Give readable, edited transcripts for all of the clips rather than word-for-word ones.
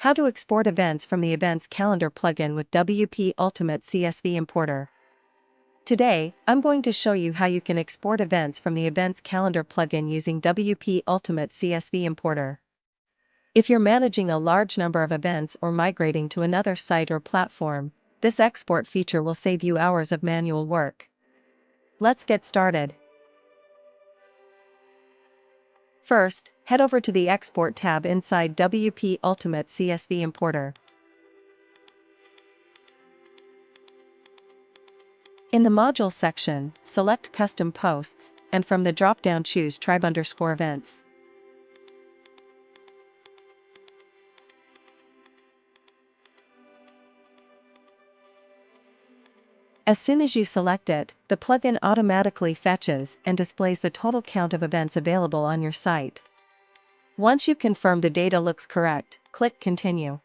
How to export events from the Events Calendar plugin with WP Ultimate CSV Importer. Today, I'm going to show you how you can export events from the Events Calendar plugin using WP Ultimate CSV Importer. If you're managing a large number of events or migrating to another site or platform, this export feature will save you hours of manual work. Let's get started. First, head over to the Export tab inside WP Ultimate CSV Importer. In the Modules section, select Custom Posts, and from the drop-down choose Tribe_Events. As soon as you select it, the plugin automatically fetches and displays the total count of events available on your site. Once you confirm the data looks correct, click Continue.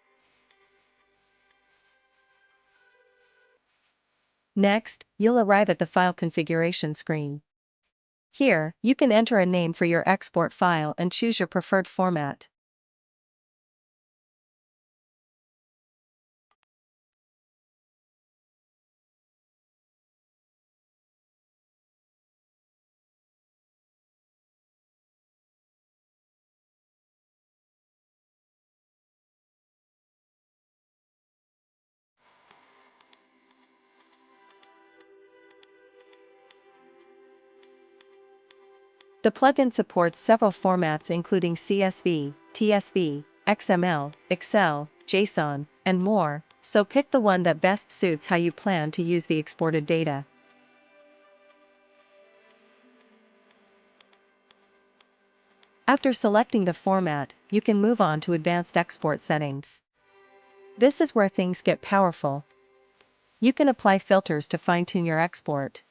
Next, you'll arrive at the File Configuration screen. Here, you can enter a name for your export file and choose your preferred format. The plugin supports several formats including CSV, TSV, XML, Excel, JSON, and more, so pick the one that best suits how you plan to use the exported data. After selecting the format, you can move on to Advanced Export Settings. This is where things get powerful. You can apply filters to fine-tune your export.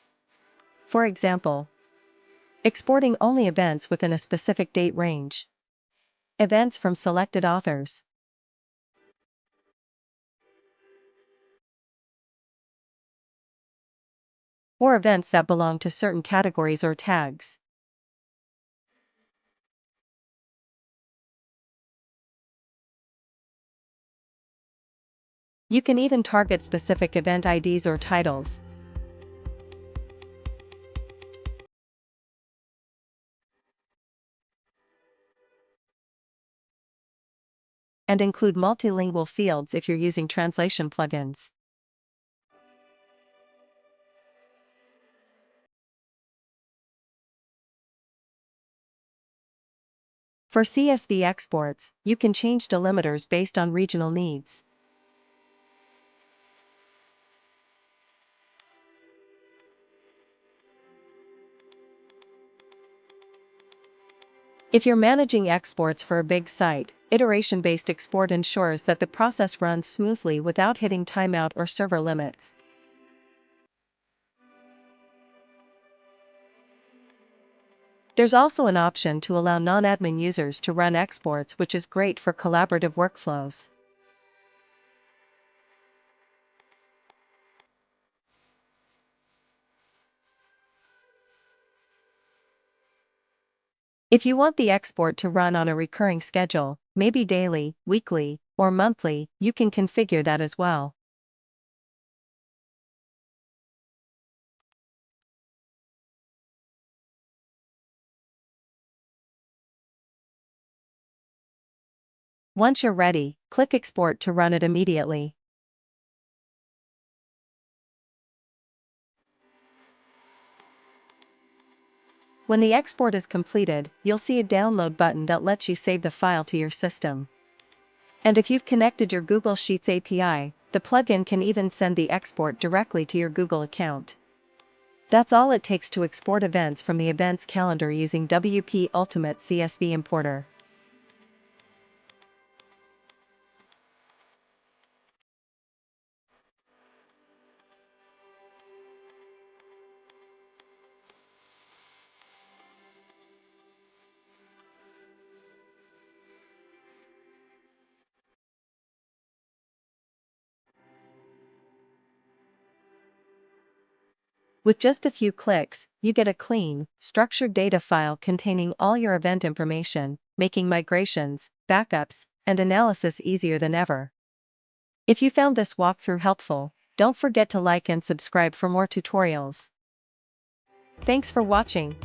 For example, exporting only events within a specific date range. Events from selected authors. Or events that belong to certain categories or tags. You can even target specific event IDs or titles. And include multilingual fields if you're using translation plugins. For CSV exports, you can change delimiters based on regional needs. If you're managing exports for a big site, iteration-based export ensures that the process runs smoothly without hitting timeout or server limits. There's also an option to allow non-admin users to run exports, which is great for collaborative workflows. If you want the export to run on a recurring schedule, maybe daily, weekly, or monthly, you can configure that as well. Once you're ready, click Export to run it immediately. When the export is completed, you'll see a download button that lets you save the file to your system. And if you've connected your Google Sheets API, the plugin can even send the export directly to your Google account. That's all it takes to export events from the Events Calendar using WP Ultimate CSV Importer. With just a few clicks, you get a clean, structured data file containing all your event information, making migrations, backups, and analysis easier than ever. If you found this walkthrough helpful, don't forget to like and subscribe for more tutorials. Thanks for watching.